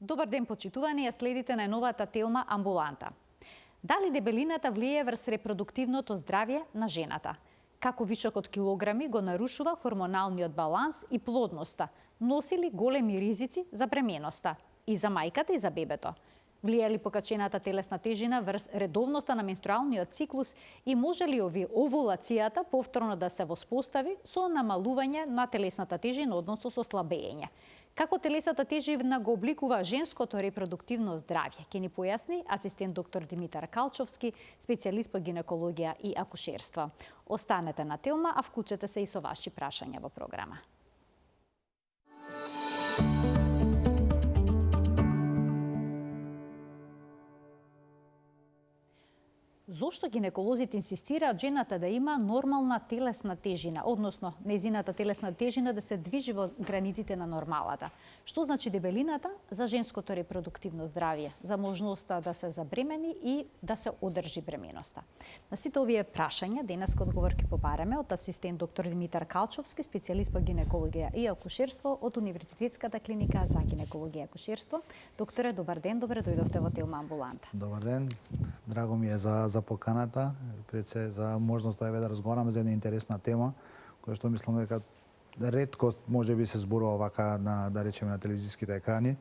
Добар ден, почитувани, ја следите најновата телма Амбуланта. Дали дебелината влијае врз репродуктивното здравје на жената? Како вишокот килограми го нарушува хормоналниот баланс и плодноста? Носи ли големи ризици за бременоста? И за мајката и за бебето? Влијае ли покачената телесна тежина врз редовноста на менструалниот циклус и може ли овулацијата повторно да се воспостави со намалување на телесната тежина, односно со слабење? Како телесната тежина го обликува женското репродуктивно здравје? Ќе ни појасни асистент доктор Димитар Калчовски, специјалист по гинекологија и акушерство. Останете на телма, а вклучете се и со ваши прашања во програма. Зошто гинеколозите инсистираат жената да има нормална телесна тежина, односно нејзината телесна тежина да се движи во границите на нормалата? Што значи дебелината за женското репродуктивно здравје, за можноста да се забремени и да се одржи бременоста? На сите овие прашања денеска одговор ќе побараме од асистент доктор Димитар Калчовски, специјалист по гинекологија и акушерство од Универзитетската клиника за гинекологија и акушерство. Докторе, добар ден, добре дојдовте во телма Амбуланта. Добар ден, драго ми е за поканата, пред се за можноста да разговараме за една интересна тема, која што мислам дека ретко може би се зборува вака на, да речеме, на телевизиските екрани,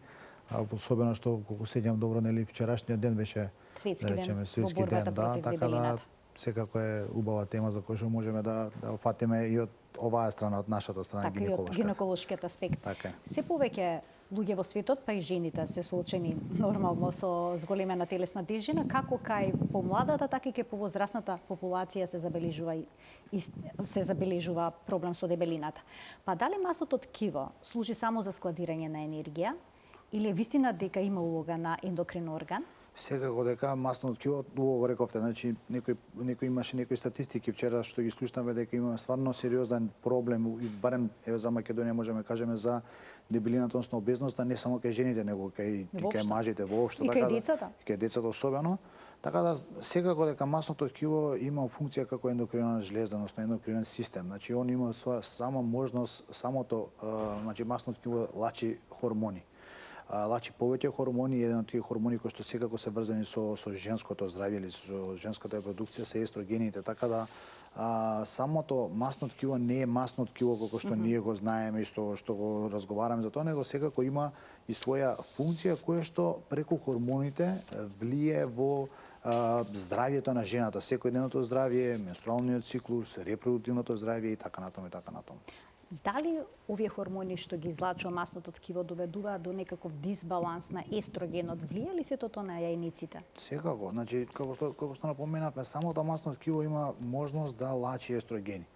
а особено што колку сеќавам добро, нели вчерашниот ден беше Светски ден, светски ден, да, така да секако е убава тема за која што можеме да фатиме и од оваа страна, од нашата страна, така, гинеколошката. И од гинеколошкиот аспект. Така. Се повеќе луѓе во светот, па и жените се соочени нормално со зголемена телесна тежина, како кај помладата, така и кај повозрасната популација се забележува проблем со дебелината. Па дали масното ткиво служи само за складирање на енергија или вистина дека има улога на ендокрин орган? Секако дека масното ткиво, убаво го рековте, значи некој имаше некои статистики вчера што ги слушнавме дека имаме стварно сериозен проблем, и барем еве за Македонија можеме кажеме за дебелината, односно обезноста, не само кај жените, него кај мажите воопшто, така да. И кај децата? И кај децата особено. Така да секако дека масното ткиво има функција како ендокринна жлеза, односно ендокринен систем. Значи он има своја сама можност, самото значи масното ткиво лачи хормони. Лачи повеќе хормони, еден од тие хормони кои што секако се врзани со женското здравје или со женската репродукција се естрогените, така да самото масно ткиво не е масно ткиво како што ние го знаеме и што го разговараме за тоа, него секако има и своја функција која што преку хормоните влие во здравјето на жената, секојдневното здравје, менструалниот циклус, репродуктивното здравје и така натаму и така натаму. Дали овие хормони што ги излачува масното ткиво доведуваат до некаков дисбаланс на естрогенот? Влие ли сето тоа на јајниците? Секако, значи како што напоменавме, самото масно ткиво има можност да лачи естрогени.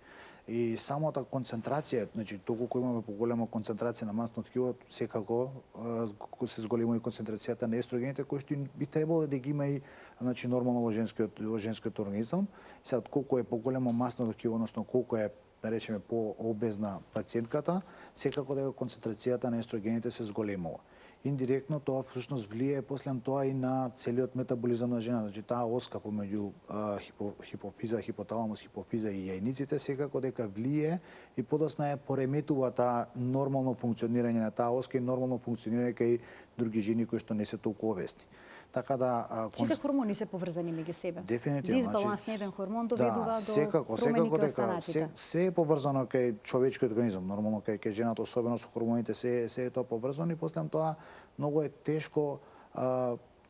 И самата концентрација, значи доколку имаме поголема концентрација на масно ткиво, секако се зголема и концентрацијата на естрогените кои што би требало да ги има и значи нормално во женскиот организам. Сега колку е поголемо масното ткиво, односно колку е да речеме по-обезна пациентката, секако дека концентрацијата на естрогените се зголемува. Индиректно тоа всушност влие после тоа и на целиот метаболизам на жената, значи таа оска помеѓу хипофиза, хипоталамус, хипофиза и јајниците секако дека влие и подоцна е пореметува таа нормално функционирање на таа оска и нормално функционирање кај други жени кои што не се толку обесни. Така да сите хормони се поврзани меѓу себе. Дефинитивно. Дисбаланс на еден хормон доведува до промени кај останатите. Се е поврзано кај човечкиот организам, нормално кај жената, особено со хормоните се е тоа поврзано и после тоа многу е тешко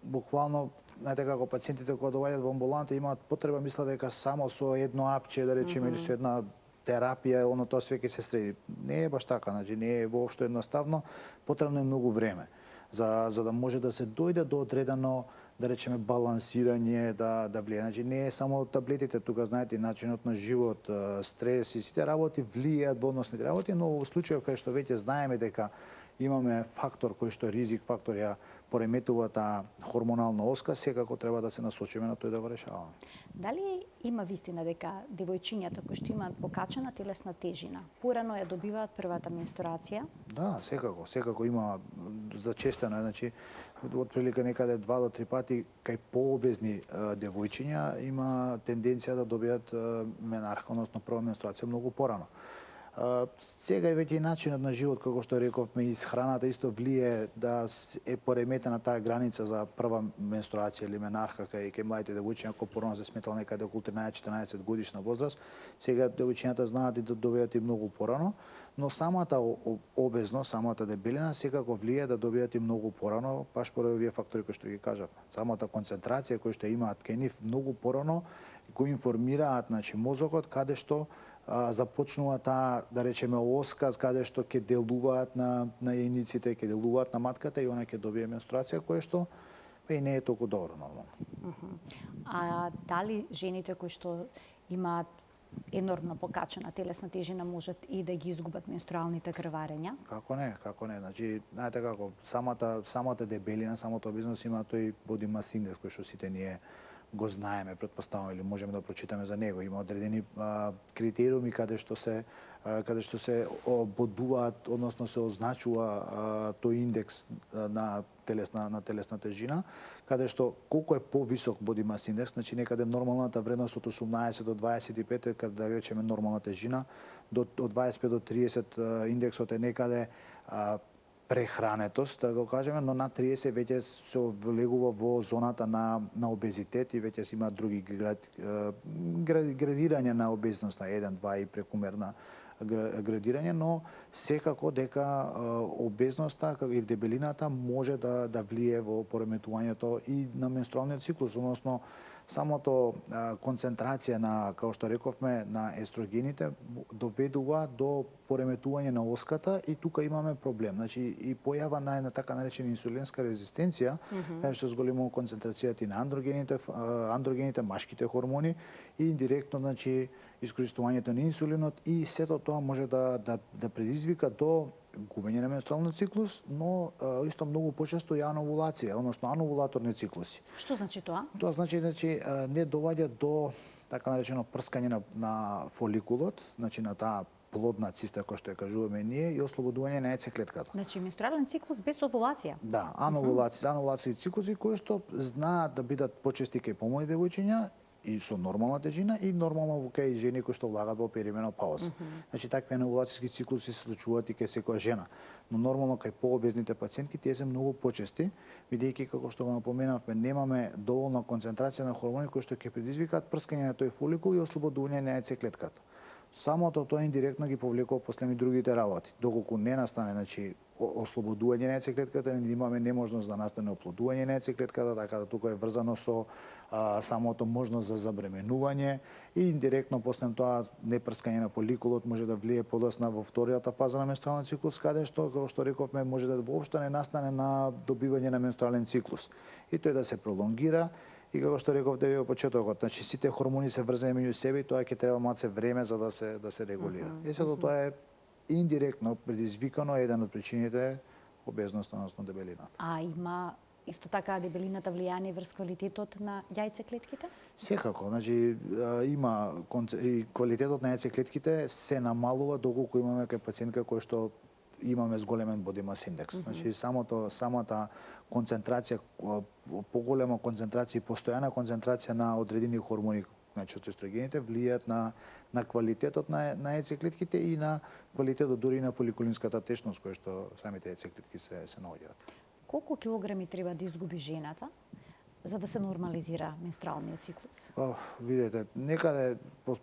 буквално знаете како пациентите кога доаѓаат во амбуланта имаат потреба, мислат дека само со едно апче да речеме или со една терапија оно тоа све ќе се среди. Не е баш така, значи не е воопшто едноставно, потребно е многу време за да може да се дојде до одредено, да речеме, балансирање, да влие. Значи не е само таблетите, тука знаете начинот на живот, стрес и сите работи влијаат во односните работи, но во случајот кај што веќе знаеме дека имаме фактор кој што ризик фактор ја пореметува таа хормонална оска, секако треба да се насочиме на тој да го решаваме. Дали има вистина дека девојчињата кои што имаат покачена телесна тежина порано ја добиваат првата менструација? Да, секако има зачестено, значи отприлика некаде 2 до 3 пати кај пообезни девојчиња има тенденција да добијат менарха, односно прва менструација многу порано. Сега и веќе и начинот на живот, како што рековме, и храната исто влие да е пореметена таа граница за прва менструација или менарха кај младите девојчиња, кои порано се сметал некаде околу 13-14 годишна возраст. Сега девојчињата знаат и да добијат и многу порано, но самата обезност, самата дебелина секако влие да добијат и многу порано, баш поради овие фактори кои што ги кажавме. Самата концентрација кои што имаат кај нив многу порано го информираат, значи, мозокот каде што започнува таа, да речеме, осказ, каде што ќе делуваат на јајниците, ќе делуваат на матката и она ќе добие менструација, кое што и не е толку добро нормално. А дали жените кои што имаат енормно покачена телесна тежина можат и да ги изгубат менструалните крварења? Како не. Значи, знаете како, самата дебелина, самото обезност има тој body mass index кој што сите ние го знаеме, претпоставуваме или можеме да прочитаме за него. Има одредени критериуми каде што се бодуваат, односно се означува тој индекс на телесна тежина, каде што колку е повисок body mass index, значи некаде нормалната вредност од 18 до 25 е, каде да речеме нормална тежина, од 25 до 30 индексот е некаде прехранетост, да го кажеме, но на 30 веќе се влегува во зоната на обезитет и веќе се има други градирање на обезноста, 1, 2 и прекумерна градирање, но секако дека обезноста и дебелината може да влие во пореметувањето и на менструалниот циклус, односно самото концентрација на, како што рековме, на естрогените доведува до пореметување на оската и тука имаме проблем. Значи и појава на така наречена инсулинска резистенција, каде што зголемува концентрацијата и на андрогените, машките хормони и индиректно, значи, искористувањето на инсулинот и сето тоа може да предизвика до губење на менструалниот циклус, но исто многу почесто и ановулација, односно ановулаторни циклуси. Што значи тоа? Тоа значи не доваѓа до така наречено прскање на фоликулот, значи на таа плодна циста која што ја кажуваме ние и ослободување на яйцеклетката. Значи менструален циклус без овулација. Да, ановулација циклуси кои што знаат да бидат почести кај помлади девојчиња и со нормална тежина и нормално кај жени кои што влагат во перименопауза. Значи такви ановулацијски циклуси се случуваат и кај секоја жена, но нормално кај пообезните пациентки тие се многу почести, бидејќи како што го напоменавме, немаме доволна концентрација на хормони кои што ќе предизвикаат прскање на тој фоликул и ослободување на яйцеклетката. Самото тоа индиректно ги повлекува последни другите работи. Доколку не настане, значи, ослободување на яйцеклетката, имаме неможност да настане оплодување на яйцеклетката, така да тука е врзано со самото можност за забременување и индиректно после тоа непрскање на фоликулот може да влие подоцна во вторијата фаза на менструалниот циклус, каде што, како што рековме, може да воопшто не настане на добивање на менструален циклус. И тој да се пролонгира. И како што рековте ви во почетокот, значи сите хормони се врзани меѓу себе и тоа ќе треба малце време за да се регулира. И сето тоа е индиректно предизвикано еден од причините обезноста, односно дебелината. А има исто така дебелината влијание врз квалитетот на јајцеклетките? Секако, значи има и квалитетот на јајцеклетките се намалува доколку имаме кај пациентка кој што имаме зголемен body mass index. Значи самата концентрација, поголема концентрација и постојана концентрација на одредени хормони, значи од естрогените, влијаат на квалитетот на яйцеклетките и на квалитетот дури на фоликулинската течност која што самите яйцеклетки се наоѓаат. Колку килограми треба да изгуби жената за да се нормализира менструалниот циклус? Видете, некаде по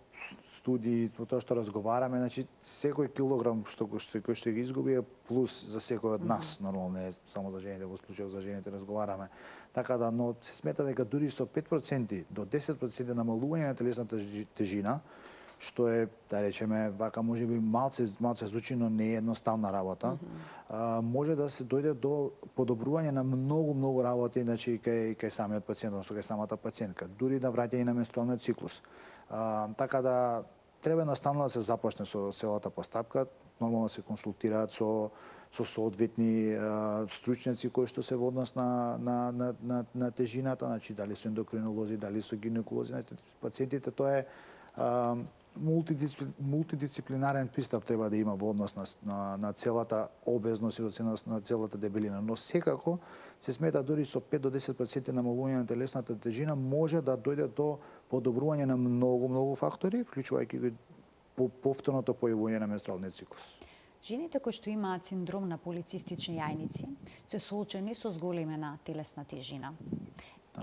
студии, по тоа што разговараме, значи секој килограм кој што ги изгуби е плюс за секој од нас, нормално не е само за жените, во случајот за жените разговараме. Така да, но се смета дека дури со 5% до 10% намалување на телесната тежина, што е, да речеме, вака можеби малце звучи, но не е едноставна работа, може да се дојде до подобрување на многу работи, значи кај самиот пациент, односно кај самата пациентка, дури да враќање на менструалниот циклус. Така да треба едноставно да се започне со целата постапка, нормално се консултираат со соодветни стручњаци кои што се во однос на тежината, значи дали се ендокринолози, дали се гинеколози, значи пациентите тоа е мултидисциплинарен пристап треба да има во однос на целата обезност и на целата дебелина, но секако се смета дури со 5 до 10% намалување на телесната тежина може да дојде до подобрување на многу фактори, вклучувајќи повторното појавување на менструалниот циклус. Жените кои што имаат синдром на полицистични јајници се соочени со зголемена телесна тежина.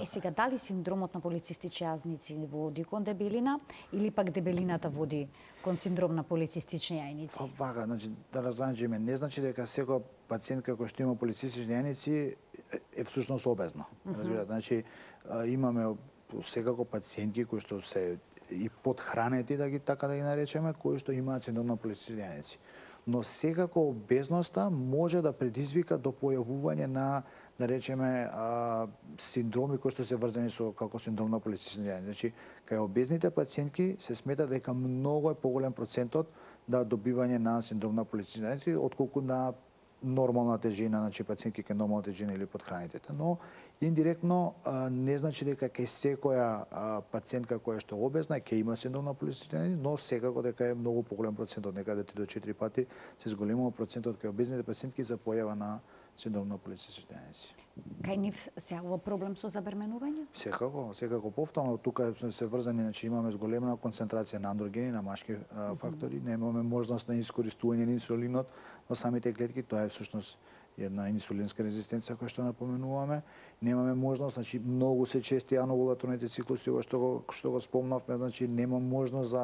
Сега, дали синдромот на полицистични јајници води кон дебелина или пак дебелината води кон синдром на полицистични јајници? Вака, значи, да разграничиме, не значи дека секоја пациентка која што има полицистични јајници е всушност обезна. Разбирате, значи имаме секако пациентки кои што се и подхранети, така да ги наречеме, кои што имаат синдром на полицистични јајници. Но секако обезноста може да предизвика до појавување на, да речеме, синдроми кои што се врзани со како синдром на полицистични јајници. Значи, кај обезните пациентки се смета дека многу е поголем процентот да добивање на синдром на полицистични јајници отколку на нормална тежина, значи пациентки кај нормална тежина или подхранетите. Но индиректно не значи дека кај секоја пациентка која што е обезна ќе има синдром на полицистични јајници, но секако дека е многу поголем процентот, некаде 3 до 4 пати се зголемува процентот кај обезните пациентки за појава на синдром на полицистични јајници. Кај нив се јавува проблем со забременување? Секако повторно тука се врзани, значи имаме зголемена концентрација на андрогени, на машки фактори, немаме можност на искористување на инсулинот во самите клетки, тоа е всушност една инсулинска резистенција која што напоменуваме. Немаме можност, значи многу се чести ановулаторните циклуси што го спомнавме, значи нема можност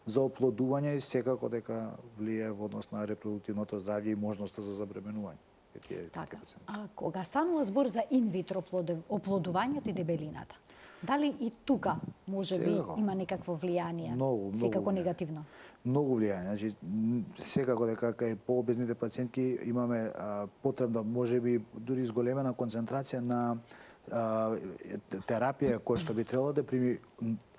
за оплодување и секако дека влијае во однос на репродуктивното здравје и можноста за забременување. Така. Кога станува збор за инвитро оплодувањето и дебелината, дали и тука може би има некакво влијание, секако негативно? Многу влијание. Значи, секако дека кај пообезните пациентки имаме потребна, можеби дури зголемена концентрација на терапија која што би требало да прими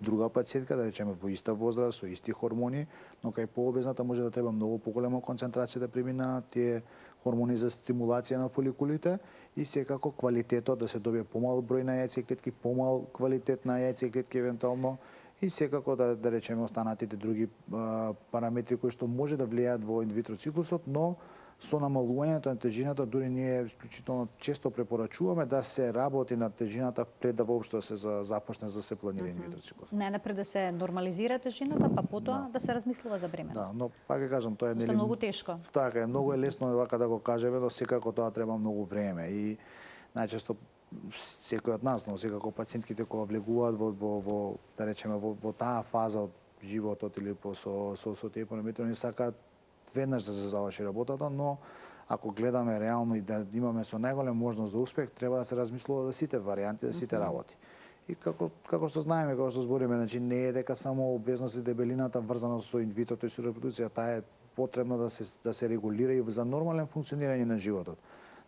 друга пациентка, да речеме во иста возраст, со исти хормони, но кај пообезната може да треба многу поголема концентрација да прими на тие хормони за стимулација на фоликулите и секако квалитетот да се добие помал број на јајци клетки, помал квалитет на јајци клетки евентуално и секако да речеме останатите други параметри кои што може да влијаат во инвитро циклусот, но со намалувањето на тежината дури ние исклучително често препорачуваме да се работи на тежината пред да воопшто се започне за се планира инвитро циклус. Најнапред да се нормализира тежината, па потоа да се размислува за бременост. Да, но пак кажам, тоа е нели многу тешко. Така е, многу е лесно вака да го кажеме, но секако тоа треба многу време и најчесто секој од нас, но секако пациентките кога влегуваат во да речеме во таа фаза од животот или со тие параметри, не сакаат веднаш да се заврши работата, но ако гледаме реално и да имаме со најголем можност за успех, треба да се размислува за сите варијанти, за сите работи. И како што знаеме, како што збориме, значи не е дека само обезност и дебелината врзана со инвитрото и со репродукција, таа е потребно да се регулира и за нормален функционирање на животот.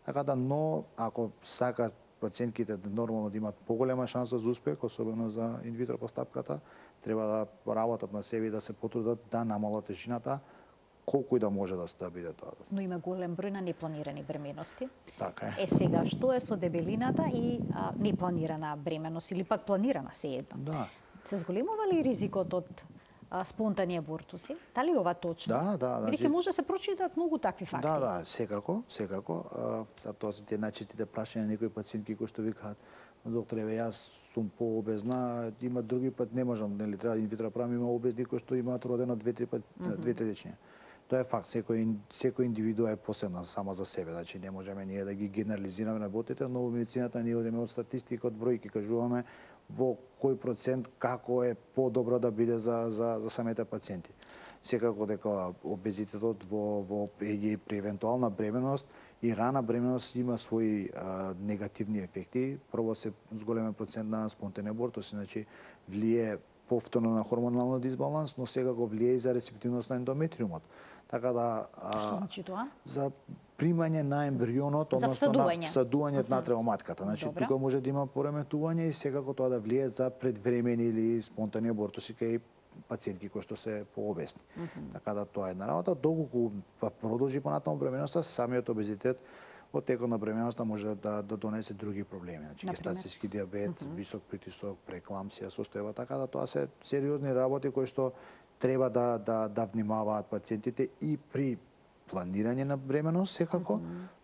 Така да, но ако сакаат пациентките нормално да имаат поголема шанса за успех, особено за инвитро постапката, треба да работат на себе и да се потрудат да намалат тежината колку и да може да биде тоа. Но има голем број на непланирани бременности. Така е. Сега, што е со дебелината и непланирана бременост или пак планирана сеедно? Да. Се зголемува ли ризикот од спонтани абортуси? Дали ова точно? Да. Бидејќи може да се прочитаат многу такви факти. Да, секако. За тоа се тие најчестите прашања на некои пациентки кои што викаат: "Докторе, јас сум пообезна, има други пат не можам, нели треба инвитро правам, има обезни кои што имаат родено 2-3 пат двете дечиња." Тоа е факт, секој индивидуа е посебна сама за себе, значи не можеме ние да ги генерализираме работите, но во медицината ние одиме од статистика, од бројки, кажуваме во кој процент како е подобро да биде за самите пациенти. Секако дека обезитетот при евентуална бременост и рана бременост има своји негативни ефекти. Прво се зголемен процент на спонтани абортуси, значи влие повторно на хормонален дисбаланс, но секако влие и за рецептивност на ендометриумот. Така да што значи тоа? За примање на ембрионот, односно на всадување внатре во матката. Значи тука може да има пореметување и секако тоа да влие за предвремени или спонтани абортуси кај пациентки кои што се пообесни. Така да тоа е една работа. Доколку продолжи понатаму бременоста, самиот обезитет во текот на бременоста може да донесе други проблеми, значи гестацијски диабет, висок притисок, преекламсија, состојба, така да тоа се сериозни работи кои што треба да внимаваат пациентите и при планирање на бременост секако,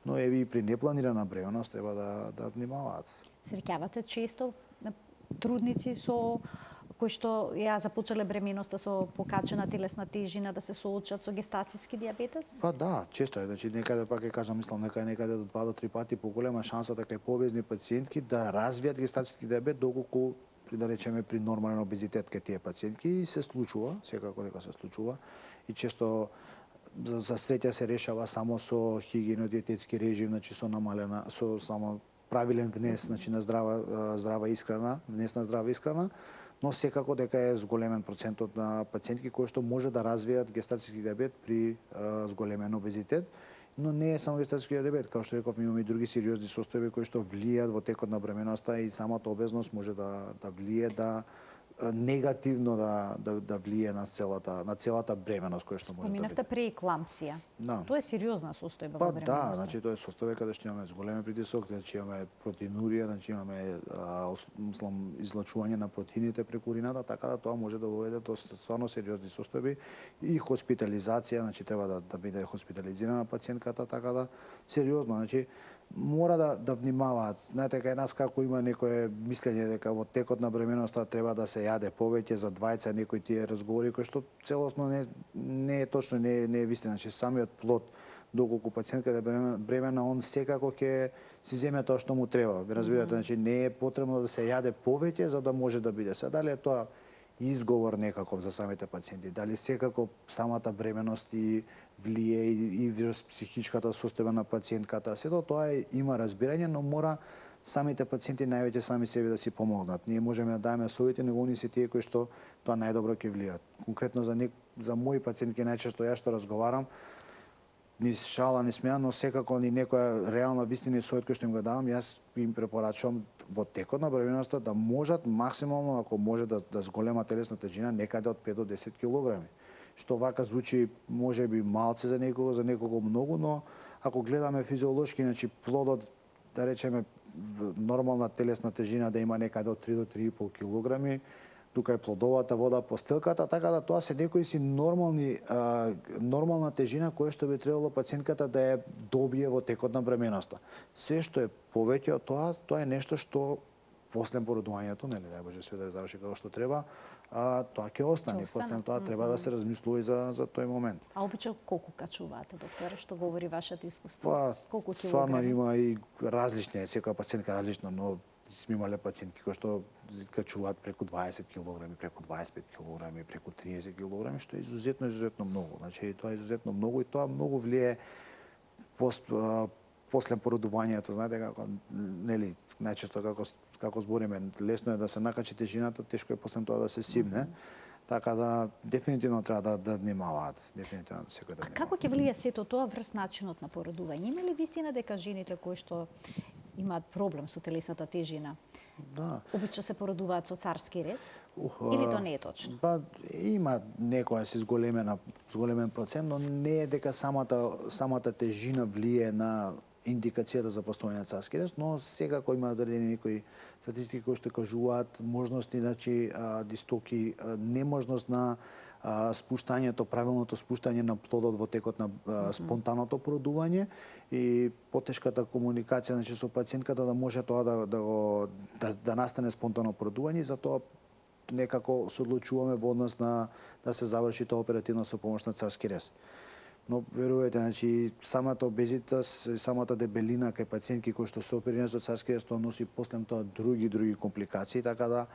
но и при непланирана бременост треба да внимаваат. Среќавате често трудници со кои што ја започнале бременоста со покачена телесна тежина да се соочат со гестацијски дијабетес? Па да, често е, значи некаде пак ќе кажам, мислам некаде до 2 до 3 пати поголема шансата кај пообезни пациентки да развијат гестацијски дијабет доколку да речеме при нормален обезитет кај тие пациентки и се случува, секако дека се случува и често за среќа се решава само со хигиено-диететски режим, значи со намалена, со само правилен внес, значи на здрава исхрана, внес на здрава исхрана, но секако дека е зголемен процентот на пациентки кои што може да развијат гестацијски дијабет при зголемен обезитет, но не е само гестацијски дијабет, како што реков, имаме и други сериозни состојби кои што влијаат во текот на бременоста и самата обезност може да влие негативно да влие на целата бременост која што може да биде. Поминавте прееклампсија. Да. Тоа е сериозна состојба Па во бременоста. да, значи тоа е состојба каде што имаме зголемен притисок, значи имаме протеинурија, значи имаме излачување на протеините преку урината, така да тоа може да доведе до стварно сериозни состојби и хоспитализација, значи треба да биде хоспитализирана пациентката, така да сериозно, значи мора да внимаваат. Знаете, кај нас како има некое мислење дека во текот на бременоста треба да се јаде повеќе за двајца, некои тие разговори кои што целосно не е точно, не е вистина, че самиот плод доколку пациентката е бремена, он секако ќе си земе тоа што му треба. Ви разбирате, значи не е потребно да се јаде повеќе за да може да биде. Сега дали е тоа изговор некаков за самите пациенти, дали секако самата бременост и влие и врз психичката состојба на пациентката, сето тоа има разбирање, но мора самите пациенти највеќе сами себе да си помогнат. Ние можеме да даеме совети, него они се тие кои што тоа најдобро ќе влијат. Конкретно за мои пациентки најчесто ја што разговарам, ни шала, ни смеа, но секако ни некоја реална вистина и совет кој што им го давам, јас им препорачувам во текот на бременоста да можат максимално, ако може да зголема телесна тежина, некаде од 5 до 10 килограми. Што вака звучи можеби малце за некого многу, но ако гледаме физиолошки, значи плодот, да речеме, нормална телесна тежина да има некаде од 3 до 3,5 килограми, тука е плодовата вода, постелката, така да тоа се некои си нормална тежина која што би требало пациентката да ја добие во текот на бременоста. Се што е повеќе од тоа е нешто што после породувањето, нели, дај Боже све да заврши како што треба, тоа ќе остане. После тоа треба да се размислува и за тој момент. А обично колку качуваате, докторе, што говори вашето искуство? Па, колку стварно килограми? има и различни, секоја пациентка различна, но сме имале пациентки кои што качуваат преку 20 килограми, преку 25 килограми, преку 30 килограми, што е изузетно многу. Значи тоа е изузетно многу и тоа многу влие после породувањето, знаете како, нели, најчесто како збориме, лесно е да се накачи тежината, тешко е после тоа да се симне. Така да дефинитивно треба да внимаваат, дефинитивно секој да А внимава. како ќе влие сето тоа врз начинот на породување? Има ли вистина дека жените кои што имаат проблем со телесната тежина, Да. обично се породуваат со царски рез? Или тоа не е точно? Па има некоја си зголемен процент, но не е дека самата тежина влие на индикацијата за постојање на царски рез, но секако има одредени некои статистики кои што кажуваат можности, значи дистоки, неможност на спуштањето, правилното спуштање на плодот во текот на спонтанното породување и потешката комуникација, значи со пациентката да може тоа да настане спонтано породување, и затоа некако се одлучуваме во однос на да се заврши тоа оперативно со помош на царски рез. Но верувате, значи самата обезитас, самата дебелина кај пациентки кои што се оперирани со царски рез, тоа носи после тоа други компликации, така да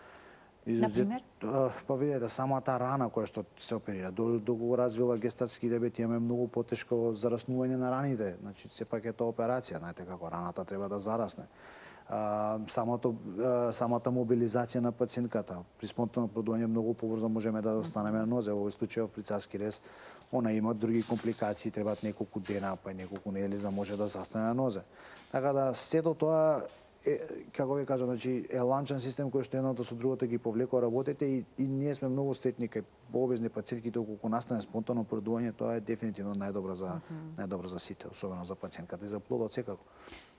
Например? Па видете, самата рана која што се оперира, доколку развила гестацијски дијабет, имаме многу потешко зараснување на раните. Значи сепак е тоа операција, знаете како раната треба да зарасне. Самата мобилизација на пациентката при спонтано породување многу побрзо можеме да застанеме на нозе. Во овој случај при царски рез она има други компликации, требаат неколку дена, па неколку недели за може да застане на нозе. Така да сето тоа како ви кажам, значи е ланчен систем кој што едното со другото ги повлекува работите и ние сме многу сретни кај пообезни пациентки доколку настане спонтано породување, тоа е дефинитивно најдобро за сите, особено за пациентката и за плодот секако.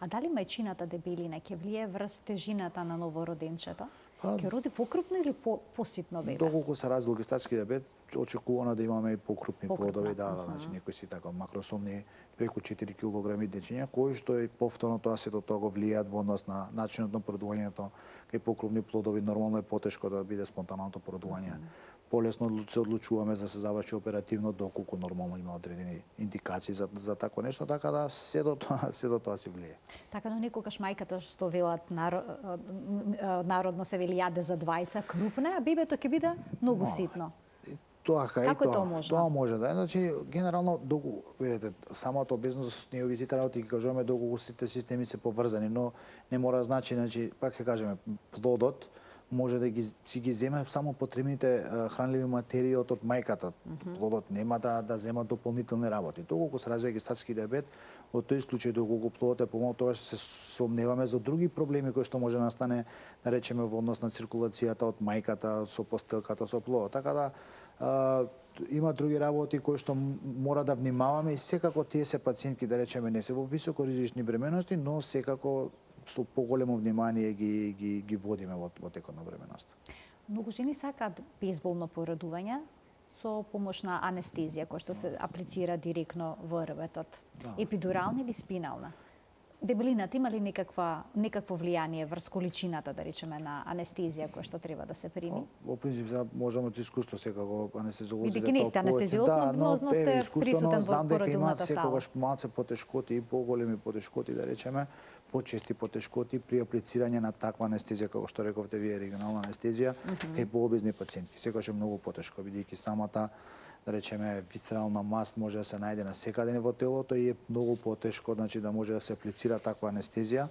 А дали мајчината дебелина ќе влие врз тежината на новороденчето? Ќе роди покрупно или поситно бебе? Доколку се развил гестатски диабет, очекувано да имаме и покрупни плодови, значи некои си така макросомни преку 4 кг дечиња, кои што и повторно тоа сето тоа го влијаат во однос на начинот на породувањето. Кај покрупни плодови нормално е потешко да биде спонтаното породување. Полесно се одлучуваме за се заврши оперативно, доколку нормално има одредени индикации за такво нешто, така да се до тоа си влијае. Така да некогаш мајката што велат народно се вели јаде за двајца крупна, а бебето ќе биде многу ситно. Како тоа може? Тоа може да е. Значи, генерално, видите, самото обезност ние овие сите работи ги кажуваме доколку сите системи се поврзани, но не мора значи, пак ќе кажеме, плодот може да си ги земе само потребните хранливи материи од мајката. Плодот нема да зема дополнителни работи. Доколку се развива гестатски диабет, во тој случај доколку плодот е помал, тогаш се сомневаме за други проблеми кои што може настане, да речеме, во однос на циркулацијата од мајката со постелката со плодот. Така да има други работи кои што мора да внимаваме и секако тие се пациентки, да речеме, не се во високоризични бременности, но секако со поголемо внимание ги водиме во текот на бременоста. Многу жени сакаат безболно породување со помош на анестезија која што се аплицира директно во рбетот. Епидурална или спинална? Дебелината има ли некакво влијание врз количината, да речеме, на анестезија која што треба да се прими? Во принцип, можеме од искуство секако анестезиолозите. Бидејќи не сте анестезиолог, но сте присутен во породилната сала. Секогаш малце потешкоти и поголеми потешкоти, да речеме, почести потешкоти при аплицирање на таква анестезија, како што рековте вие, регионална анестезија, кај пообезни пациентки. Секогаш е многу потешко, бидејќи самата, да речеме, висцерална маса може да се најде на секаде во телото и е многу потешко, значи да може да се аплицира таква анестезија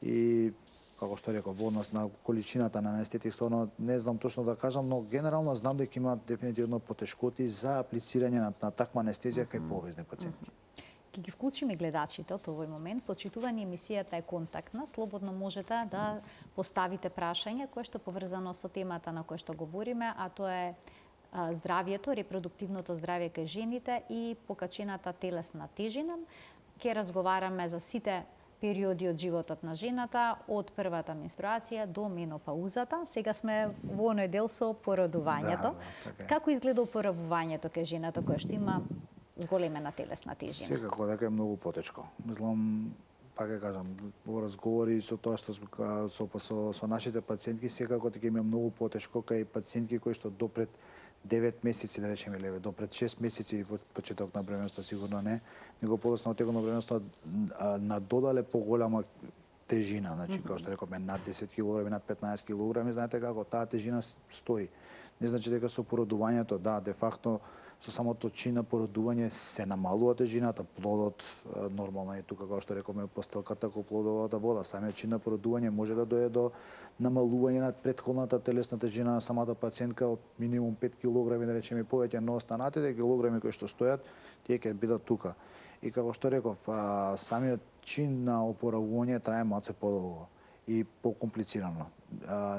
и како што реков, во однос на количината на анестетик, не знам точно да кажам, но генерално знам дека има дефинитивно потешкоти за аплицирање на таква анестезија кај пообезни пациентки. Ќе ги вклучиме гледачите од овој момент. Почитувани, емисијата е контактна. Слободно можете да поставите прашање кое што поврзано со темата на која што говориме, а тоа е здравието, репродуктивното здравје кај жените и покачената телесна тежина. Ќе разговараме за сите периоди од животот на жената, од првата менструација до менопаузата. Сега сме во оној дел со породувањето. Како изгледа опоравувањето кај жената која што има зголемена телесна тежина? Секако дека е многу потешко. Мислам, пак ќе кажам, во разговори со тоа што со нашите пациентки, секако дека им е многу потешко кај пациентки кои што допред 9 месеци, да речеме, или допред 6 месеци во почеток на бременоста сигурно не, него подоцна од текот на бременоста надодале поголема тежина, значи како што рековме над 10 кг, над 15 кг, знаете како таа тежина стои. Не значи дека со породувањето, да, де факто со самото чин на породување се намалува тежината, плодот нормално е тука, како што рековме, постелката како плодовата вода. Самиот чин на породување може да дојде до намалување на претходната телесна тежина на самата пациентка од минимум 5 кг, да речеме, повеќе, но останатите килограми кои што стојат, тие ќе бидат тука. И како што реков, самиот чин на опоравување трае малце подолго и покомплицирано.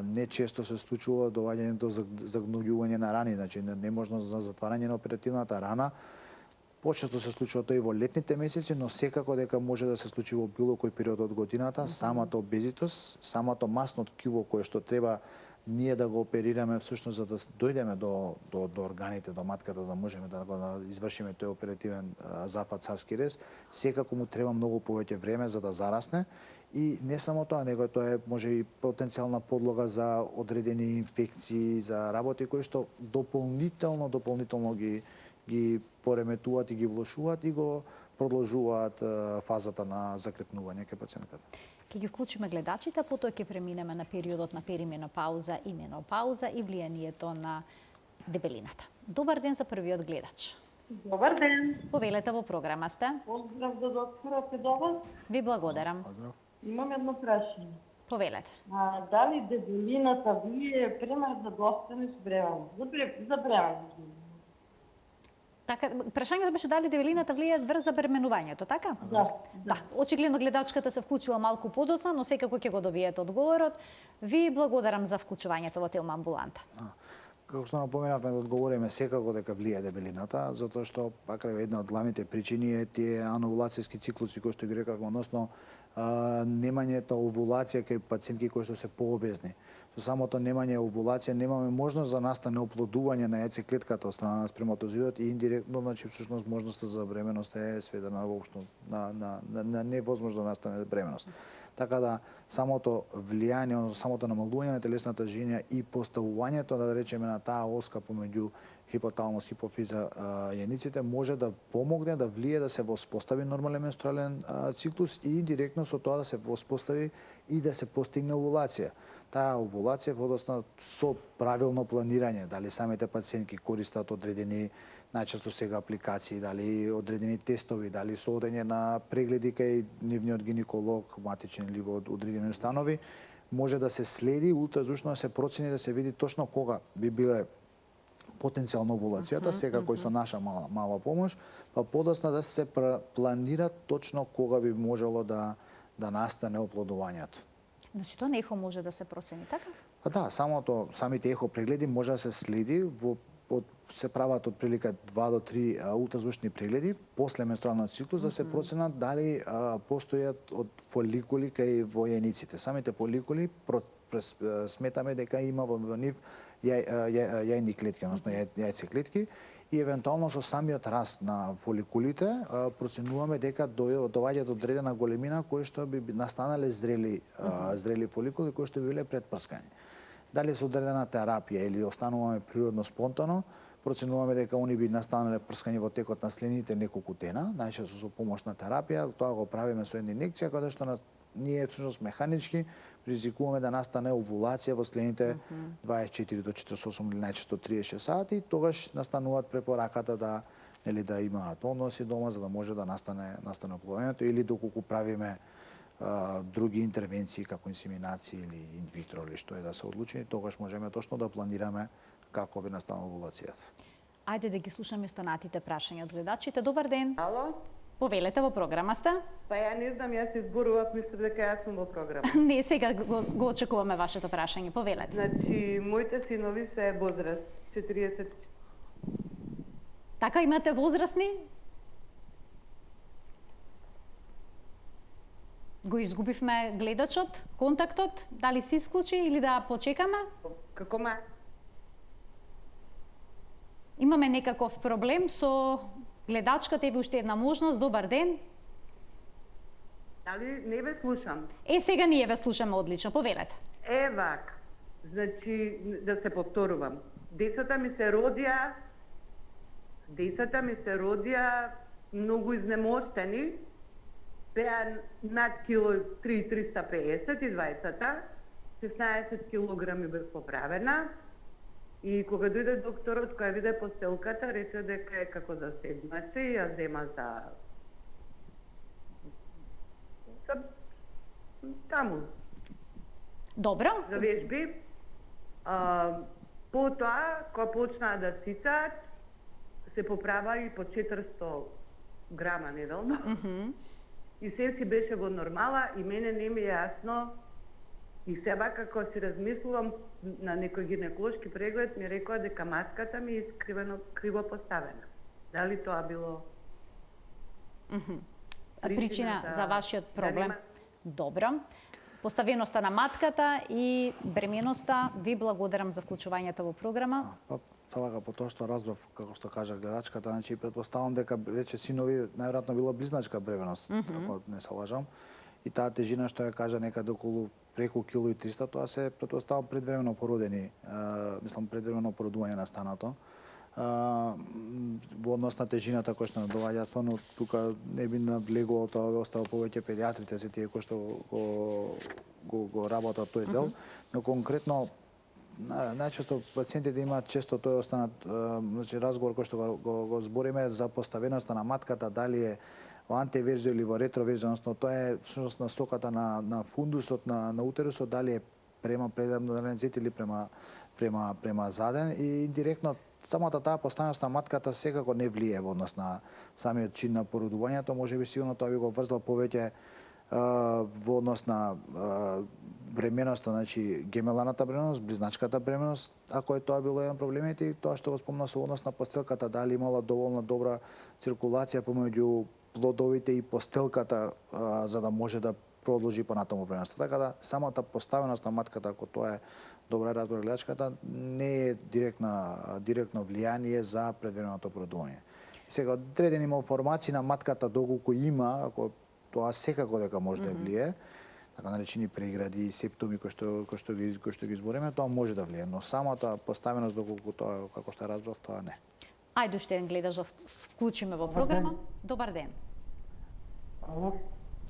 Не често се случува доаѓање до загноѓување на рани, значи неможност за затварање на оперативната рана. Почесто се случува тоа и во летните месеци, но секако дека може да се случи во било кој период од годината, самата обезитост, самото масно ткиво кое што треба ние да го оперираме всушност за да дојдеме до органите, до матката, за да можеме да го извршиме тој оперативен зафат царски рез, секако му треба многу повеќе време за да зарасне. И не само тоа, него тоа е може и потенцијална подлога за одредени инфекции, за работи кои што дополнително ги пореметуваат и ги влошуваат и го продолжуваат фазата на закрепнување кај пациентката. Ќе ги вклучиме гледачите, потоа ќе преминеме на периодот на перименопауза и менопауза и влијанието на дебелината. Добар ден за првиот гледач. Добар ден. Повелете, во програма сте. Поздрав до докторот Педова. Ви благодарам. Поздрав. Имам едно прашање. Повелете. Дали дебелината влијае пример за достојност бременност? За бременност. Така, прашањето беше дали дебелината влијае врз забременувањето, така? Да. Очигледно гледачката се вклучила малку подоцна, но секако ќе го добиете одговорот. Ви благодарам за вклучувањето во Телма амбуланта. Како што напоменавме да одговориме, секако дека влијае дебелината, затоа што пак една од главните причини е тие ановулацијски циклуси кои што ги рекавме, односно немањето овулација кај пациентки кои што се пообезни. со самото немање овулација немаме можност за настане оплодување на яйцеклетката од страна на сперматозоидот и индиректно, значи всушност можноста за бременост е сведена воопшто на невозможно да настане бременост. Така да самото влијание, самото намалување на телесната жинја и поставувањето, да речеме, на таа оска помеѓу хипоталамус, хипофиза, јаниците може да помогне да влие да се воспостави нормален менструален циклус и индиректно со тоа да се воспостави и да се постигне овулација. Таа овулација подоцна со правилно планирање, дали самите пациентки користат одредени најчесто сега апликации, дали одредени тестови, дали со одење на прегледи кај нивниот гинеколог, матичен или во одредени установи, може да се следи ултразвучно, да се процени, да се види точно кога би биле потенцијално овулацијата, секако и со наша мала помош, па подоцна да се планира точно кога би можело да настане оплодувањето. Значи, тоа на ехо може да се процени, така? Па да, самите ехо прегледи може да се следи, се прават од прилика 2 до 3 ултразвучни прегледи после менструалниот циклус да се проценат дали постојат од фоликули кај во јајниците. Самите фоликули сметаме дека има во нив јајни клетки, односно јајцеклетки, и евентуално со самиот раст на фоликулите проценуваме дека доваѓа до одредена големина кои што би настанале зрели фоликули кои што би биле предпрскани. Дали со одредена терапија или остануваме природно спонтано, проценуваме дека они би настанале прскање во текот на следните неколку дена, најчесто со помош на терапија, тоа го правиме со една инекција каде што ние всушност механички ризикуваме да настане овулација во следните 24 до 48 или најчесто 36 сати, тогаш настануваат препораката да имаат односи дома за да може да настане оплодувањето или доколку правиме други интервенции како инсеминација или инвитро или што е да се одлучи, тогаш можеме точно да планираме како би настанала овулацијата. Ајде да ги слушаме останатите прашања од гледачите. Добар ден. Ало? Повелете, во програма сте. Па ја не знам, јас се изборував, мислев дека јас сум во програма. Не, сега го очекуваме вашето прашање. Повелете. Значи, моите синови се возраст 40. Така имате возрастни? Го изгубивме гледачот, контактот, дали се исклучи или да почекаме? Како ма? Имаме некаков проблем со гледачката, еве уште една можност. Добар ден. Дали не ве слушам? Сега ние ве слушаме одлично, повелете. Вак. Значи, да се повторувам. Децата ми се родија многу изнемоштени, беа над кило 350 и 20-та, 16 килограми бев поправена, и кога дојде докторот, која виде постелката, рече дека е како за седмаче и ја зема за таму. Добро. За вежби. Потоа, кога почнаа да цицаат, се поправа и по 400 грама неделно. И се си беше во нормала и мене не ми е јасно. И сега како си размислувам на некој гинеколошки преглед, ми рекоа дека матката ми е криво поставена. Дали тоа било причина за вашиот проблем? Добро. Поставеноста на матката и бременоста, ви благодарам за вклучувањето во програма. Сега по тоа што разбрав, како што кажа гледачката, значи претпоставам дека рече синови најверојатно била близначка бременост, ако не се лажам. И таа тежина што ја кажа некаде околу преку кило и 300, тоа се претпоставам предвремено породени, предвремено породување настанато. Во однос на тежината која што надоваѓа, стварно тука не би навлегувал, тоа остава повеќе педиатрите, се тие кои што го работат тој дел, но конкретно најчесто пациентите имаат често тој останат, значи разговор кој што го збориме за поставеноста на матката, дали е во антеверзија или во ретроверзија, односно тоа е всушност насоката на фундусот на утерусот, дали е према преден зет или према заден, и директно самата таа поставеност на матката секако не влие во однос на самиот чин на породувањето, можеби сигурно тоа би го врзал повеќе во однос на бременоста, значи гемеланата бременост, близначката бременост, ако е тоа било еден проблемите, и тоа што го спомна со однос на постелката, дали имала доволно добра циркулација помеѓу плодовите и постелката за да може да продолжи понатаму бременоста. Така да самата поставеност на матката, ако тоа е добра разбора гледачката, не е директно влијание за предвременото продување. Сега, одредени малформации на матката доколку има, ако тоа секако дека може да влие, така наречени прегради, септоми кои што ги избориме, тоа може да влие, но самата поставеност доколку тоа, како што разбрав, тоа не. Ајде уште еден гледаш да вклучиме во програма. Добар ден. Ало?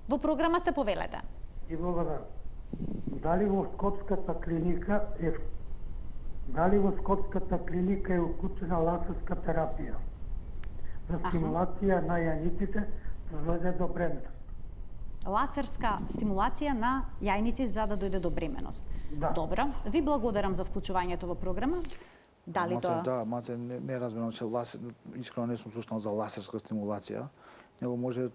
Во програма сте, повелете. И благодарам. Дали во Скопската клиника е уклучена лазерска терапија за стимулација на јајниците за да дојде до бременост? Лазерска стимулација на јајници за да дојде до бременост. Да. Добро. Ви благодарам за вклучувањето во програма. Дали тоа? Да, маце не разбирам, че искрено не сум слушнал за лазерска стимулација. Него може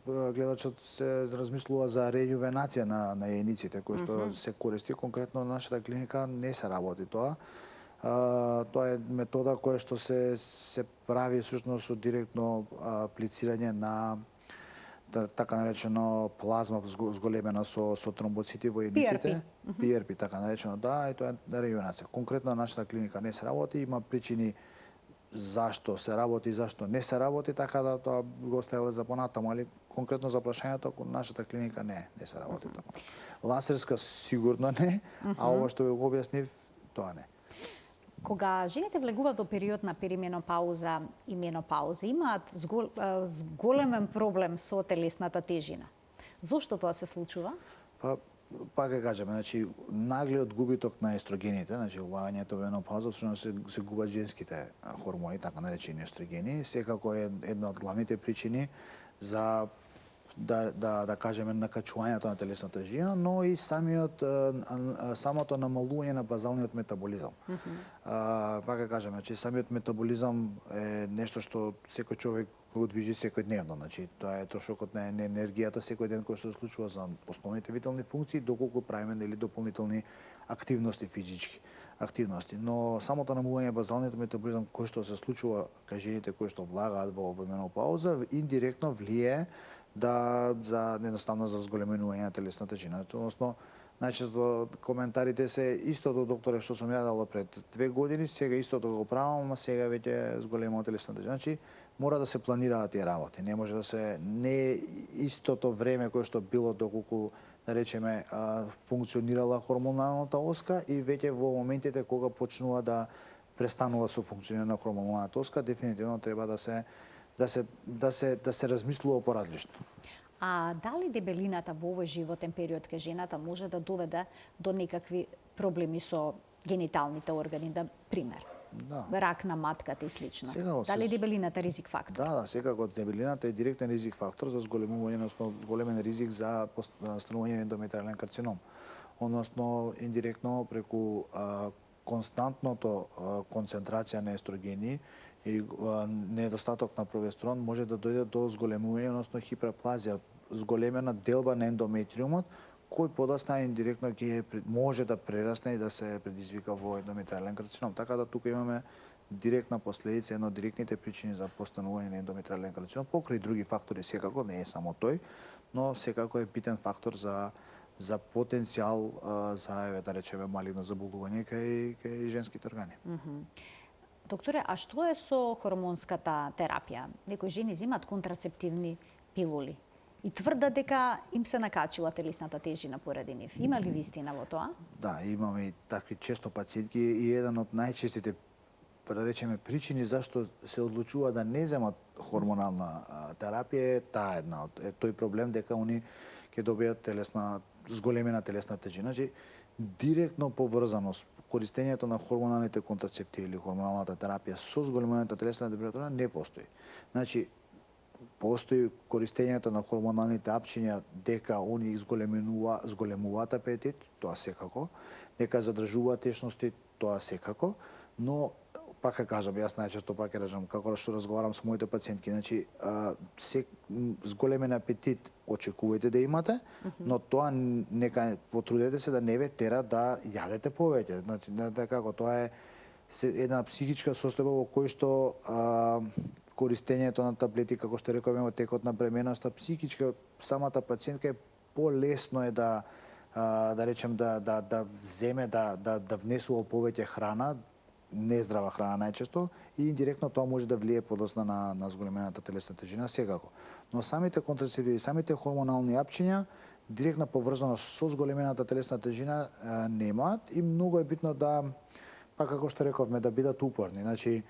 гледачот се размислува за рејувенација на јајниците кои што се користи, конкретно на нашата клиника не се работи тоа. Тоа е метода која што се прави всушност од директно аплицирање на така наречено плазма зголемена со тромбоцити во јајниците. PRP, така наречено, да, и тоа е рејувенација. Конкретно на нашата клиника не се работи, има причини зашто се работи и зашто не се работи, така да тоа го оставиле за понатаму, али конкретно за прашањето, нашата клиника не се работи така. Лазерска сигурно не, а ова што го објаснив, тоа не. Кога жените влегуваат во период на перименопауза и менопауза, имаат големен проблем со телесната тежина. Зошто тоа се случува? Пак ќе кажеме, значи наглиот губиток на естрогените, значи влагањето во менопауза, всушност се губат женските хормони, така наречени естрогени, секако е една од главните причини за да кажеме накачувањето на телесната тежина, но и самото намалување на базалниот метаболизам. Пак ќе кажеме, че самиот метаболизам е нешто што секој човек го движи секојдневно, значи тоа е трошокот на енергијата секој ден кој што се случува за основните витални функции, доколку правиме нели дополнителни активности физички активности, но самото намалување базалниот метаболизам кој што се случува кај жените кои што влагаат во менопауза индиректно влијае за едноставно за зголеменување на телесната тежина. Односно, најчесто коментарите се истото, докторе, што сум ја дала пред 2 години, сега истото го правам, ама сега веќе зголемува телесната тежина. Значи, мора да се планираат тие работи. Не може да се не истото време кое што било доколку да речеме функционирала хормоналната оска и веќе во моментите кога почнува да престанува со функционирање на хормоналната оска, дефинитивно треба да се размислува поразлично. А дали дебелината во овој животен период кај жената може да доведе до некакви проблеми со гениталните органи, да пример? Да. Рак на матката и слично. Сега, дали дебелината ризик фактор? Да, секако дебелината е директен ризик фактор за зголемување, односно зголемен ризик за настанување на ендометриален карцином. Односно индиректно преку константното концентрација на естрогени и недостаток на прогестерон може да дојде до зголемување, односно хиперплазија, зголемена делба на ендометриумот, кој подоцна индиректно може да прерасне и да се предизвика во ендометриален карцином. Така да тука имаме директна последица, една од директните причини за постанување на ендометриален карцином, покрај други фактори секако, не е само тој, но секако е битен фактор за потенцијал за, да речеме, малигно заболување кај женските органи. Докторе, а што е со хормонската терапија? Некои жени земат контрацептивни пилули и тврдат дека им се накачила телесната тежина поради нив. Има ли вистина во тоа? Да, имаме и такви често пациентки и еден од најчестите да речеме причини зашто се одлучува да не земат хормонална терапија е таа една од тој проблем дека они ќе добијат зголемена телесна тежина. Значи директно поврзано користењето на хормоналните контрацептиви или хормоналната терапија со зголемувањето на телесна температура не постои. Значи постои користењето на хормоналните апчиња дека они зголемуваат апетит, тоа секако, дека задржуваат течности, тоа секако, но пак ќе кажам, јас најчесто пак ќе кажам како што разговарам со моите пациентки, значи зголемен апетит очекувајте да имате, но тоа нека потрудете се да не ве тера да јадете повеќе. Значи како тоа е една психичка состојба во кој што користењето на таблети, како што рековме во текот на бременоста, психичка самата пациентка е полесно е да да речем да земе да внесува повеќе храна, нездрава храна најчесто, и индиректно тоа може да влие подоцна на зголемената телесна тежина секако. Но самите контрацептиви, самите хормонални апчиња директна поврзаност со зголемената телесна тежина немаат, и многу е битно да, па како што рековме, да бидат упорни. Значи,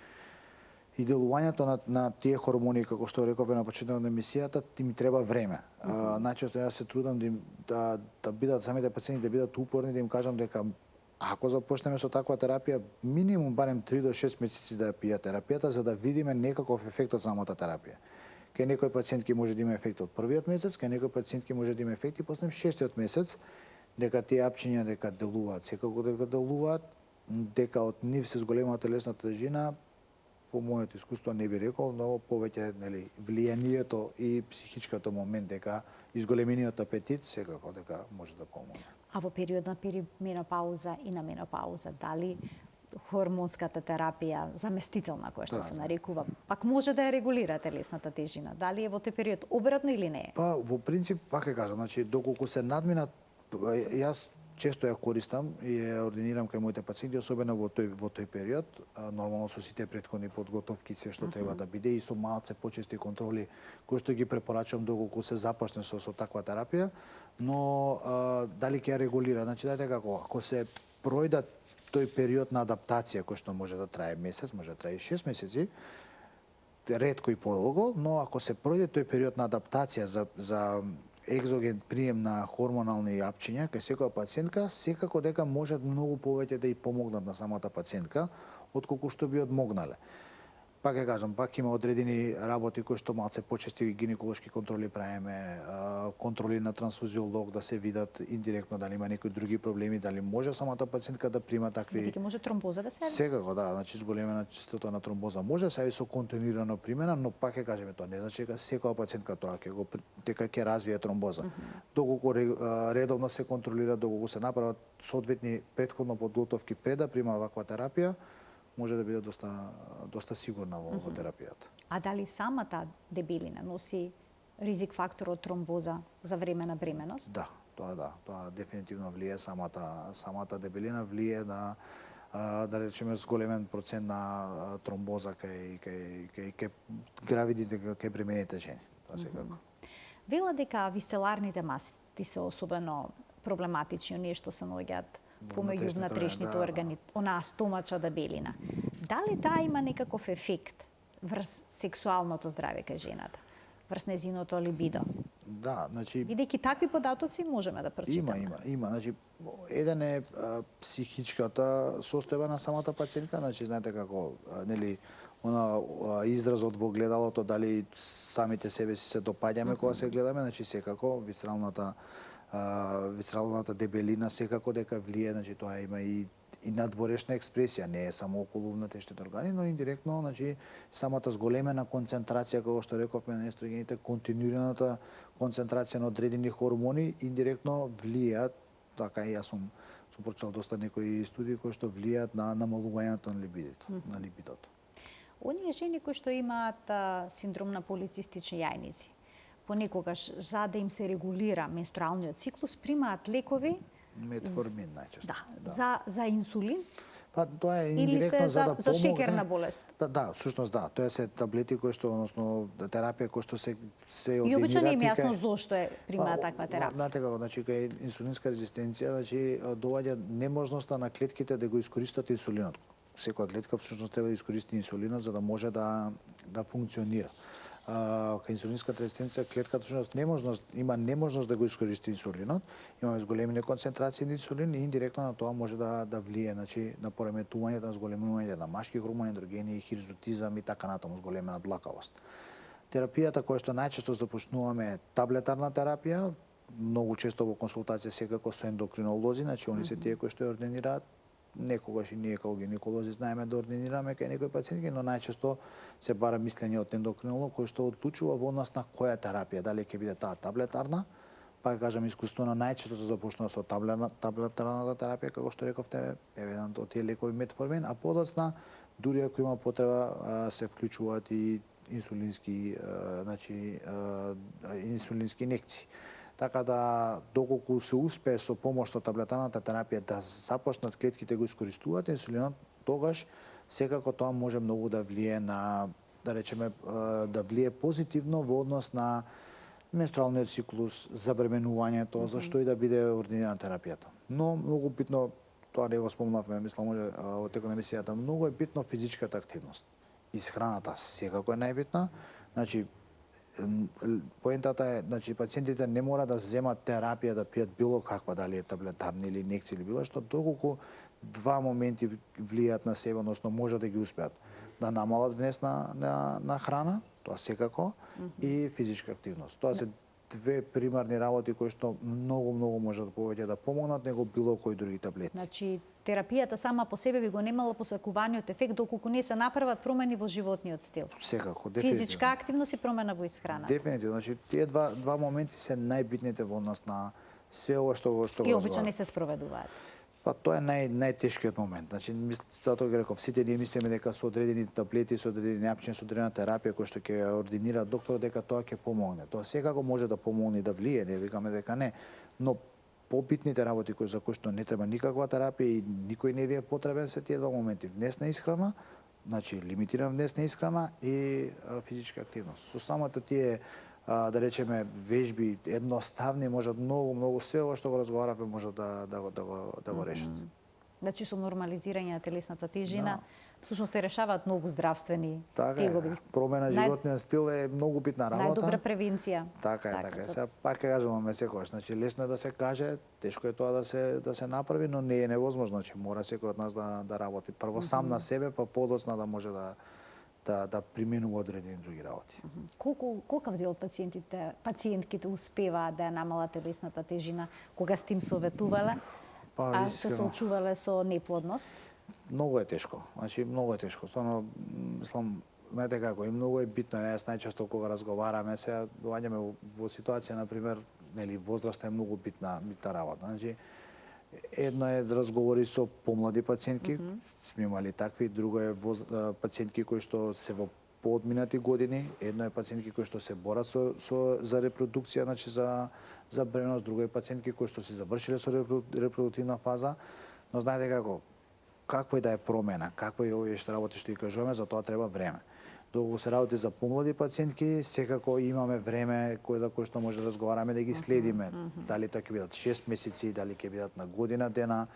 и делувањето на тие хормони, како што рековме на почетокот на емисијата, им треба време. Најчесто јас се трудам да бидат самите пациенти да бидат упорни, да им кажам дека ако започнеме со таква терапија, минимум барем 3 до 6 месеци да ја пијат терапијата, за да видиме некаков ефект од самата терапија. Кај некој пациентки може да има ефект од првиот месец, кај некој пациентки може да има ефект и после 6-тиот месец, дека тие апчиња дека делуваат, секако дека делуваат, дека од нив се зголема телесната тежина, по моето искуство не би рекол, но повеќе влијанието и психичкото момент дека изголемениот апетит секако дека може да помогне. А во период на перименопауза и на менопауза, дали хормонската терапија, заместителна која што се нарекува, пак може да ја регулира телесната тежина? Дали е во тој период обратно или не е? Па, во принцип, пак ќе кажам, значи, доколку се надминат, јас често ја користам и ја ординирам кај моите пациенти, особено во тој период, нормално со сите претходни подготовки, се што треба да биде, и со малце почести контроли кои што ги препорачувам доколку се започне со таква терапија, но дали ќе ја регулира? Значи, дајте како, ако се пројдат тој период на адаптација кој што може да трае месец, може да трае 6 месеци, ретко и подолго, но ако се пројде тој период на адаптација за екзоген прием на хормонални апчиња кај секоја пациентка, секако дека можат многу повеќе да и помогнат на самата пациентка отколку што би одмогнале. Пак ќе кажам, пак има одредени работи кои што малце почести гинеколошки контроли правиме, контроли на трансфузиолог да се видат индиректно дали има некои други проблеми, дали може самата пациентка да прима такви. Бидејќи може тромбоза да се јави? Секако, да, значи зголемена честota на тромбоза може да се јави со континуирано примена, но пак ќе кажеме тоа не значи дека секоја пациентка тоа дека ќе развие тромбоза. Доколку редовно се контролира, доколку се направат соодветни претходно подготовки пред да прима ваква терапија, може да биде доста сигурна во терапијата. А дали самата дебелина носи ризик фактор од тромбоза за време на бременост? Да, тоа дефинитивно влие, самата дебелина влие на да речеме зголемен процент на тромбоза кај гравидите, кај бремените жени. Тоа секако. Вела дека висцеларните масти се особено проблематични, оние што се наоѓаат помеѓу внатрешните органи, онаа стомачна дебелина. Дали таа има некаков ефект врз сексуалното здравје кај жената, врз незиното либидо? Да, значи Бидејќи такви податоци можеме да прочитаме. Има. Значи еден е психичката состојба на самата пациентка, значи знаете како нели она изразот во гледалото дали самите себе си се допаѓаме кога се гледаме, значи секако висцералната дебелина секако дека влие, значи тоа има и надворешна експресија, не е само околу внатрешните органи, но индиректно, значи самата зголемена концентрација, како што рековме, на естрогените, континуираната концентрација на одредени хормони индиректно влијаат, така и јас сум прочитал доста некои студии кои што влијаат на намалувањето на либидото. Оние жени кои што имаат синдром на полицистични јајници, понекогаш за да им се регулира менструалниот циклус, примаат лекови Метформин најчесто. Да. За инсулин? Па тоа е индиректно за да помогне. За шекерна болест? Да, всушност да, тоа се таблети кои што, односно терапија кои што се И обично не им јасно зошто е примаат таква терапија. Знаете како, значи кај инсулинска резистенција, значи доаѓа неможноста на клетките да го искористат инсулинот. Секоја клетка всушност треба да искористи инсулинот за да може да функционира. Кај инсулинската резистенција клетката всушност има неможност да го искористи инсулинот, имаме зголемени концентрации на инсулин и индиректно на тоа може да влие, значи на пореметувањето на зголемување на машки хормони, андрогени, хирзотизам и така натаму, зголемена длакавост. Терапијата која што најчесто започнуваме е таблетарна терапија, многу често во консултација секако со ендокринолози, значи они се тие кои што ја ординираат. Некогаш и ние како гинеколози знаеме да ординираме кај некои пациентки, но најчесто се бара мислење од ендокринолог кој што одлучува во однос на која терапија, дали ќе биде таа таблетарна, па ќе кажам искуствено најчесто се започнува со таблетарната терапија, како што рековте, еден од тие лекови метформин, а подоцна дури ако има потреба се вклучуваат и инсулински инекции. Така да, доколку се успее со помош со таблетарната терапија да започнат клетките го искористуваат инсулинот, тогаш секако тоа може многу да влие на, да речеме, да влие позитивно во однос на менструалниот циклус, забременувањето, зашто и да биде ординирана терапијата. Но многу битно, тоа не го спомнавме, мислам, од текот на емисијата, многу е битно физичката активност. Исхраната секако е најбитна. Значи, поентата е, значи, пациентите не мора да земат терапија, да пијат било каква, дали е таблетарна или инекција или било што, доколку два моменти влијаат на себе, односно може да ги успеат да намалат внес на храна, тоа секако, и физичка активност. Тоа се две примарни работи кои што многу можат повеќе да помогнат него било кои други таблети. Значи, терапијата сама по себе би го немала посакуваниот ефект доколку не се направат промени во животниот стил. Секако, дефинитивно. Физичка активност и промена во исхраната. Дефинитивно, значи тие два моменти се најбитните во однос на све ова што го И обично не се спроведуваат. Па тоа е најтешкиот момент. Значи, затоа го реков, сите ние мислиме дека со одредени таблети, со одредени начини, со одредена терапија кој што ќе ординира доктор, дека тоа ќе помогне. Тоа секако може да помогне и да влие, не викаме дека не, но побитните работи за кои што не треба никаква терапија и никој не ви е потребен се тие два моменти: внесна исхрана, значи лимитиран внесна исхрана и физичка активност. Со самото тие да речеме вежби едноставни можат многу све ова што го разговаравме може да го решат. Значи со нормализирање на телесната тежина всушност се решаваат многу здравствени тегоби. Промена животниот стил е многу битна работа. Најдобра превенција. Така е. Сега пак ќе кажуваме секогаш, значи лесно е да се каже, тешко е тоа да се направи, но не е невозможно, значи мора секој од нас да работи прво сам на себе, па подоцна да може да применува одредени други работи. Колкав дел од пациентките успеваат да ја намалат телесната тежина кога сте им советувале, а се соочувале со неплодност? Многу е тешко. Значи многу е тешко. Стварно мислам, знаете како, и многу е битно, јас најчесто кога разговараме, сега доаѓаме во ситуација на пример, нели возраста е многу битна работа. Значи едно е да разговори со помлади пациентки, сме имали такви, друго е пациентки кои што се во поодминати години, едно е пациентки кои што се борат за репродукција, значи за бременност, друго е пациентки кои што се завршиле со репродуктивна фаза, но знаете како, каква и да е промена, каква и овие работи што ги кажуваме, за тоа треба време. Доколку се работи за помлади пациентки, секако имаме време кој што може да разговараме, да ги следиме. Дали тоа ќе бидат 6 месеци, дали ќе бидат на година дена.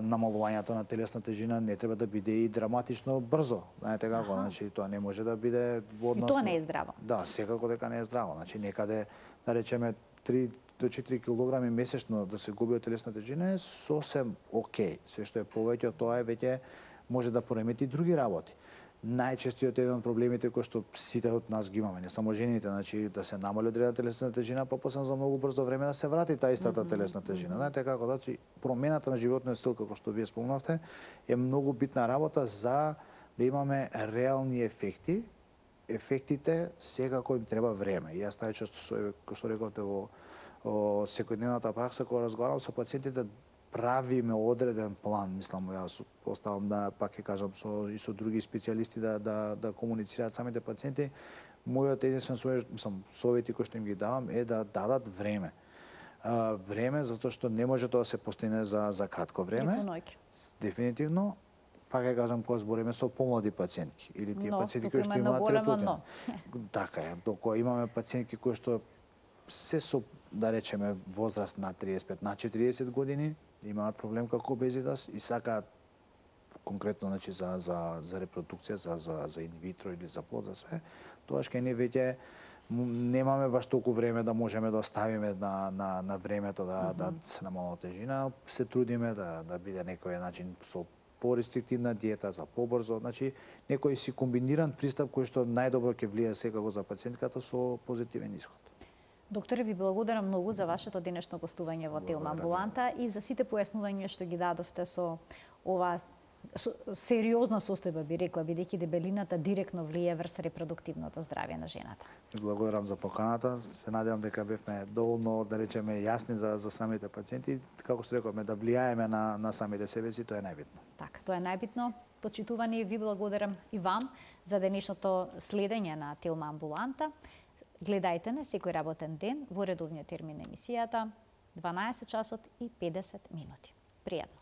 Намалувањето на телесна тежина не треба да биде и драматично брзо. Знаете како, значи тоа не може да биде во однос. И тоа не е здраво. Да, секако дека не е здраво. Значи некаде, да речеме, 3 до 4 килограми месечно да се губи од телесна тежина е сосем окей. Све што е повеќе од тоа е веќе може да поремети други работи. Најчестиот еден од проблемите кои што сите од нас ги имаме, не само жените, значи да се намали одредена телесна тежина, па после за многу брзо време да се врати таа истата телесна тежина. Знаете како, значи промената на животниот стил, како што вие спомнавте, е многу битна работа за да имаме реални ефекти. Ефектите секако им треба време. И јас најчесто, како што рековте, во секојдневната пракса кога разговарам со пациентите, правиме одреден план, мислам, јас оставам да, пак ќе кажам, и со други специјалисти да комуницираат самите пациенти. Мојот единствен совети кој што им ги давам е да дадат време. Време затоа што не може тоа да се постигне за кратко време. Дефинитивно. Пак ќе кажам, кога збориме со помлади пациентки или тие пациенти кои што имаат репродуктивна. Така е, докога имаме пациентки кои што се со, да речеме, возраст на 35 на 40 години, имаат проблем како обезитас и сакаат конкретно, значи, за репродукција, за инвитро или за плод, за све, тоа што ние веќе немаме баш толку време да можеме да оставиме на времето да се намалува тежина, се трудиме да биде некој начин со порестриктивна диета, за побрзо, значи некој си комбиниран пристап кој што најдобро ќе влие секако за пациентката со позитивен исход. Докторе, ви благодарам многу за вашето денешно гостување во Телма амбуланта и за сите појаснувања што ги дадовте со ова сериозна состојба, би рекла, бидејќи дебелината директно влие врз репродуктивното здравје на жената. Ви благодарам за поканата. Се надевам дека бевме доволно, да речеме, јасни за самите пациенти, како што рековме, да влијаеме на самите себеси, тоа е најбитно. Така, тоа е најбитно. Почитувани, ви благодарам и вам за денешното следење на Телма амбуланта. Гледајте не секој работен ден во редовниот термин на емисијата 12 часот и 50 минути. Пријатно!